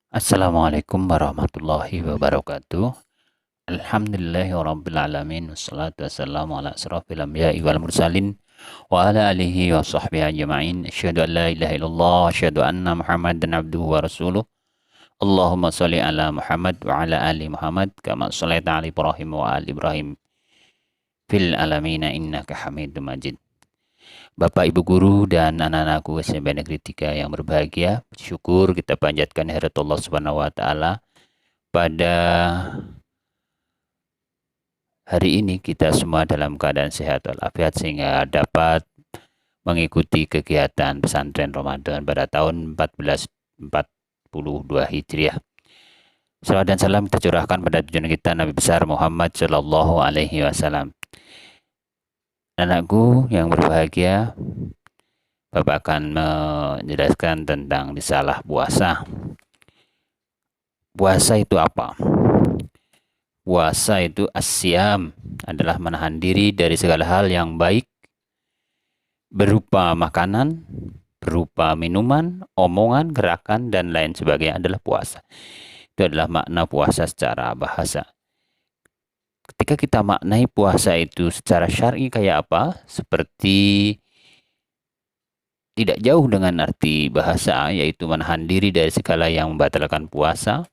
Assalamualaikum warahmatullahi wabarakatuh. Alhamdulillahirrabbilalamin. Wassalatu wassalamu ala asrafil anbiya'i wal mursalin wa ala alihi wa sahbihi ajma'in. Asyhadu an la ilaha illallah wa asyhadu anna Muhammadan abduhu wa rasuluh. Allahumma sholli ala Muhammad wa ala ali Muhammad kama shallaita ala Ibrahim wa ali Ibrahim fil alamina innaka Hamidum Majid. Bapak Ibu guru dan anak-anakku SMP Negeri 3 yang berbahagia, syukur kita panjatkan kehadirat Allah Subhanahu wa taala pada hari ini kita semua dalam keadaan sehat walafiat sehingga dapat mengikuti kegiatan pesantren Ramadan pada tahun 1442 Hijriah. Salawat dan salam kita curahkan pada tujuan kita Nabi besar Muhammad Shallallahu Alaihi Wasallam. Anakku yang berbahagia, Bapak akan menjelaskan tentang risalah puasa. Puasa itu apa? Puasa itu asyam, adalah menahan diri dari segala hal yang baik berupa makanan, berupa minuman, omongan, gerakan, dan lain sebagainya adalah puasa. Itu adalah makna puasa secara bahasa. Ketika kita maknai puasa itu secara syar'i kayak apa? Seperti tidak jauh dengan arti bahasa, yaitu menahan diri dari segala yang membatalkan puasa,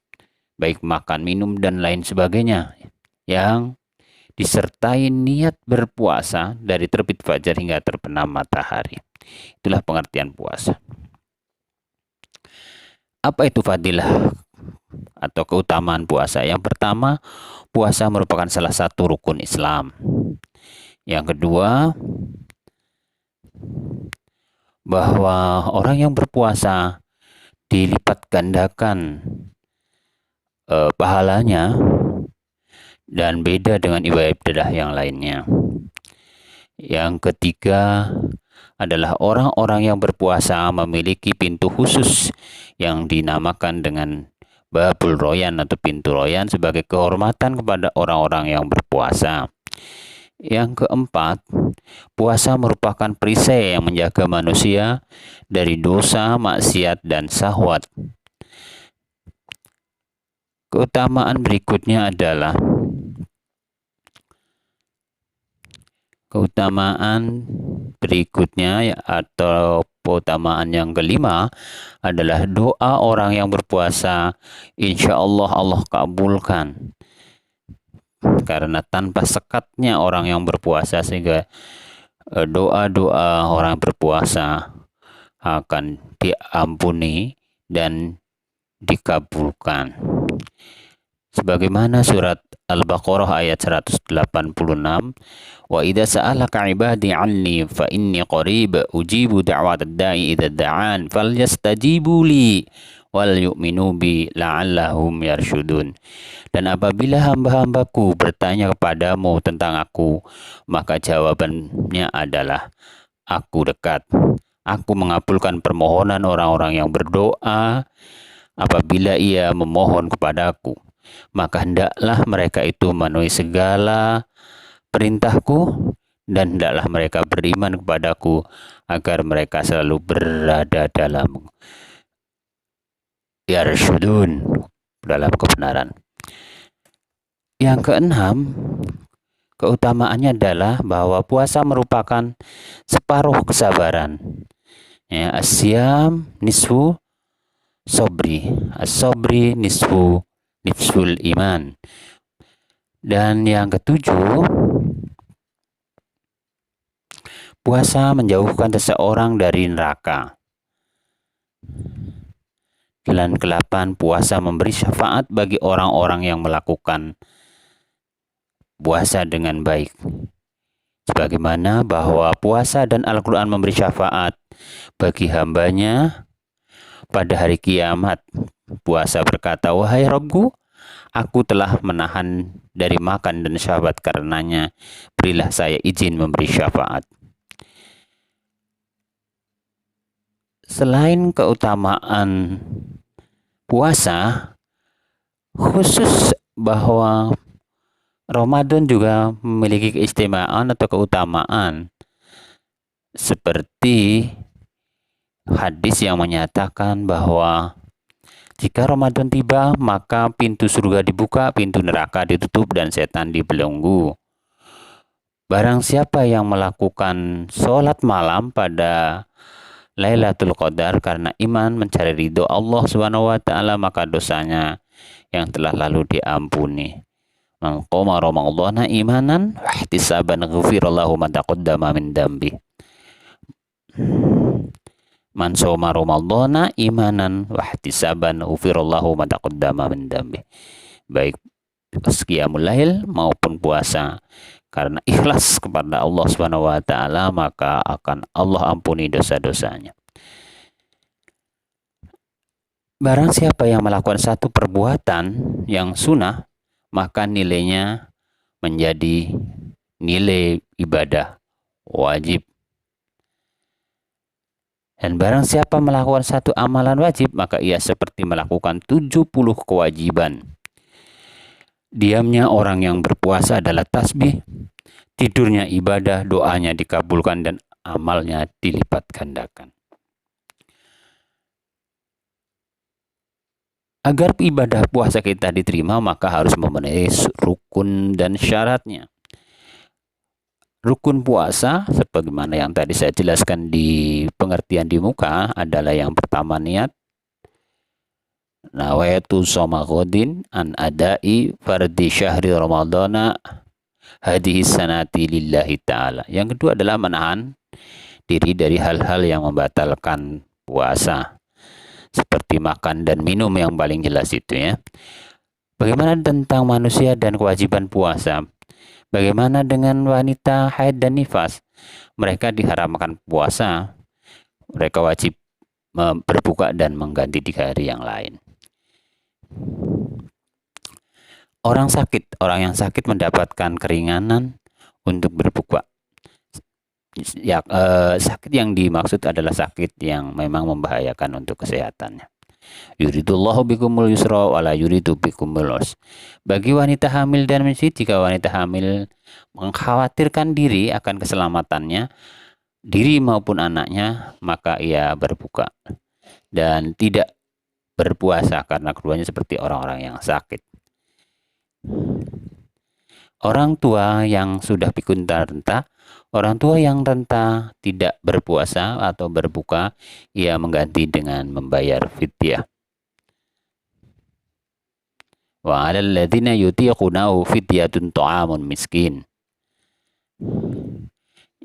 baik makan, minum, dan lain sebagainya, yang disertai niat berpuasa dari terbit fajar hingga terbenam matahari. Itulah pengertian puasa. Apa itu fadilah atau keutamaan puasa? Yang pertama, puasa merupakan salah satu rukun Islam. Yang kedua, bahwa orang yang berpuasa dilipat gandakan pahalanya dan beda dengan ibadah yang lainnya. Yang ketiga adalah orang-orang yang berpuasa memiliki pintu khusus yang dinamakan dengan Babul Royan atau pintu Royan sebagai kehormatan kepada orang-orang yang berpuasa. Yang keempat, puasa merupakan perisai yang menjaga manusia dari dosa, maksiat, dan syahwat. Keutamaan berikutnya adalah atau keutamaan yang kelima adalah doa orang yang berpuasa, insya Allah Allah kabulkan. Karena tanpa sekatnya orang yang berpuasa sehingga doa-doa orang berpuasa akan diampuni dan dikabulkan. Sebagaimana surat Al-Baqarah ayat 186, wa idza sa'alaka 'ibadi 'anni fa inni qarib ujibu da'watad da'i idza da'an falyastajibu li wal yu'minu bi la'allahum yarshudun. Dan apabila hamba-hambaku bertanya kepadamu tentang aku, maka jawabannya adalah aku dekat. Aku mengabulkan permohonan orang-orang yang berdoa apabila ia memohon kepadaku. Maka hendaklah mereka itu memenuhi segala perintahku dan hendaklah mereka beriman kepadaku agar mereka selalu berada dalam yarshudun, dalam kebenaran. Yang keenam, keutamaannya adalah bahwa puasa merupakan separuh kesabaran. Ya, asyam nisfu sobri, as-sobri nisful iman. Dan yang ketujuh, puasa menjauhkan seseorang dari neraka. Dan ke-8, puasa memberi syafaat bagi orang-orang yang melakukan puasa dengan baik. Sebagaimana bahwa puasa dan Al-Quran memberi syafaat bagi hambanya pada hari kiamat. Puasa berkata, wahai Rabbku, aku telah menahan dari makan dan syahwat karenanya, berilah saya izin memberi syafaat. Selain keutamaan puasa, khusus bahwa Ramadan juga memiliki keistimewaan atau keutamaan seperti hadis yang menyatakan bahwa Jika Ramadan tiba, maka pintu surga dibuka, pintu neraka ditutup, dan setan dibelenggu. Barang siapa yang melakukan sholat malam pada Lailatul Qadar karena iman mencari ridho Allah Subhanahu wa taala, maka dosanya yang telah lalu diampuni. Man qama ramadhana imanan wa ihtisaban ghufirallahu ma taqaddama min dambi. Man shoma ramadhana imanan wa ihtisaban ghufirallahu ma taqaddama min dambi. Baik qiyamul lail maupun puasa karena ikhlas kepada Allah Subhanahu wa taala, maka akan Allah ampuni dosa-dosanya. Barang siapa yang melakukan satu perbuatan yang sunnah, maka nilainya menjadi nilai ibadah wajib. Dan barang siapa melakukan satu amalan wajib, maka ia seperti melakukan 70 kewajiban. Diamnya orang yang berpuasa adalah tasbih, tidurnya ibadah, doanya dikabulkan, dan amalnya dilipat gandakan. Agar ibadah puasa kita diterima, maka harus memenuhi rukun dan syaratnya. Rukun puasa, sebagaimana yang tadi saya jelaskan di pengertian di muka, adalah yang pertama niat. Nawaitu shoma ghadin an adai fardi syahri ramadhana hadhihi sanati lillahi ta'ala. Yang kedua adalah menahan diri dari hal-hal yang membatalkan puasa, seperti makan dan minum yang paling jelas itu ya. Bagaimana tentang manusia dan kewajiban puasa? Bagaimana dengan wanita haid dan nifas? Mereka diharamkan puasa. Mereka wajib berbuka dan mengganti 3 hari yang lain. Orang yang sakit mendapatkan keringanan untuk berbuka. Ya, sakit yang dimaksud adalah sakit yang memang membahayakan untuk kesehatannya. Yuridullahu bikumul yusra wa la yuridu bikumul usra. Bagi wanita hamil dan menyusui, jika wanita hamil mengkhawatirkan diri akan keselamatannya, diri maupun anaknya, maka ia berbuka dan tidak berpuasa karena keduanya seperti orang-orang yang sakit. Orang tua yang sudah pikun renta, orang tua yang renta tidak berpuasa atau berbuka, ia mengganti dengan membayar fidyah. Wa 'alal ladzina yutiqunahu fidyatun ta'amun miskin.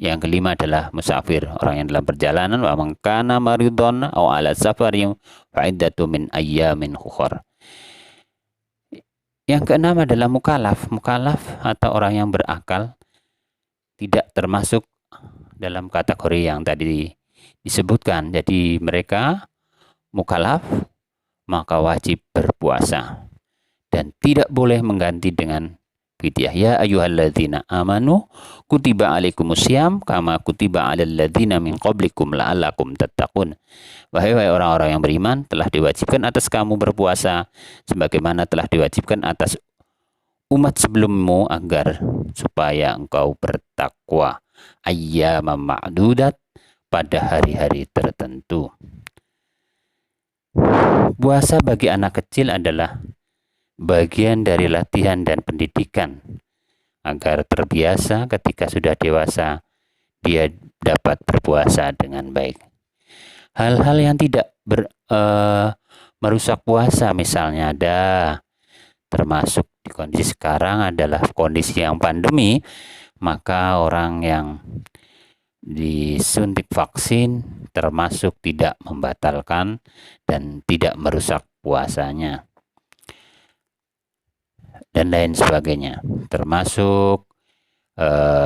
Yang kelima adalah musafir, orang yang dalam perjalanan, wa man kana maridun aw 'ala safarin fa iddatu min ayyamin ukhra. Yang keenam adalah mukallaf. Mukallaf atau orang yang berakal tidak termasuk dalam kategori yang tadi disebutkan. Jadi mereka mukallaf maka wajib berpuasa dan tidak boleh mengganti dengan fidyah. Ya ayyuhalladzina amanu kutiba alaikumusiyam kama kutiba alal ladzina min qablikum la'allakum tattaqun. Wahai orang-orang yang beriman, telah diwajibkan atas kamu berpuasa sebagaimana telah diwajibkan atas umat sebelummu agar supaya engkau bertakwa. Ayyamam ma'dudat, pada hari-hari tertentu. Puasa bagi anak kecil adalah bagian dari latihan dan pendidikan agar terbiasa ketika sudah dewasa dia dapat berpuasa dengan baik. Hal-hal yang tidak merusak puasa misalnya ada, termasuk di kondisi sekarang adalah kondisi yang pandemi, maka orang yang disuntik vaksin termasuk tidak membatalkan dan tidak merusak puasanya dan lain sebagainya, termasuk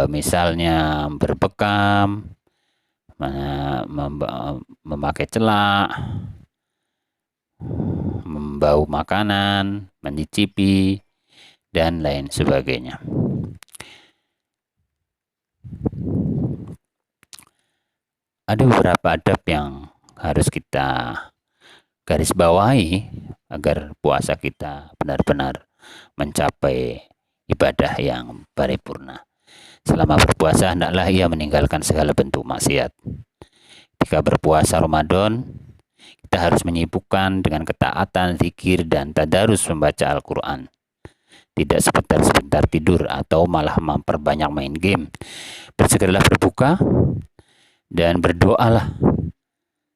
misalnya berbekam, memakai celak, membau makanan, mencicipi, dan lain sebagainya. Ada beberapa adab yang harus kita garis bawahi agar puasa kita benar-benar mencapai ibadah yang paripurna. Selama berpuasa hendaklah ia meninggalkan segala bentuk maksiat. Ketika berpuasa Ramadan, kita kita harus menyibukkan dengan ketaatan, zikir, dan tadarus membaca Al-Quran. Tidak sebentar-sebentar tidur atau malah memperbanyak main game. Bersegeralah berbuka dan berdoalah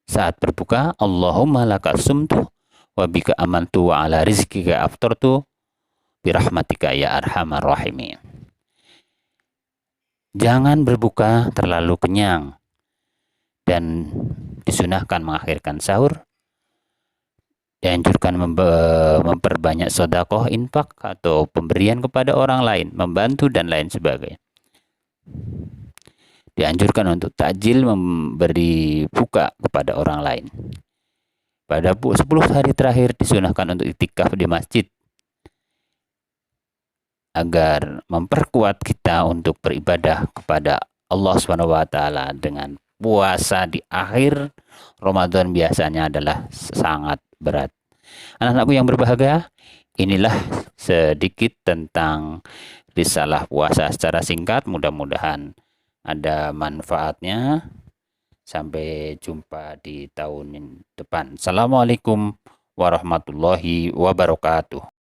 saat berbuka. Allahumma laka sumtu wa bika amantu wa ala rizkika aftartu birahmatika ya arhamar rahimin. Jangan berbuka terlalu kenyang, dan disunahkan mengakhirkan sahur. Dianjurkan memperbanyak sedekah, infak, atau pemberian kepada orang lain, membantu dan lain sebagainya. Dianjurkan untuk takjil, memberi buka kepada orang lain. Pada 10 hari terakhir disunahkan untuk iktikaf di masjid agar memperkuat kita untuk beribadah kepada Allah SWT. Dengan puasa di akhir Ramadan biasanya adalah sangat berat. Anak-anakku yang berbahagia, inilah sedikit tentang risalah puasa secara singkat. Mudah-mudahan ada manfaatnya. Sampai jumpa di tahun depan. Assalamualaikum warahmatullahi wabarakatuh.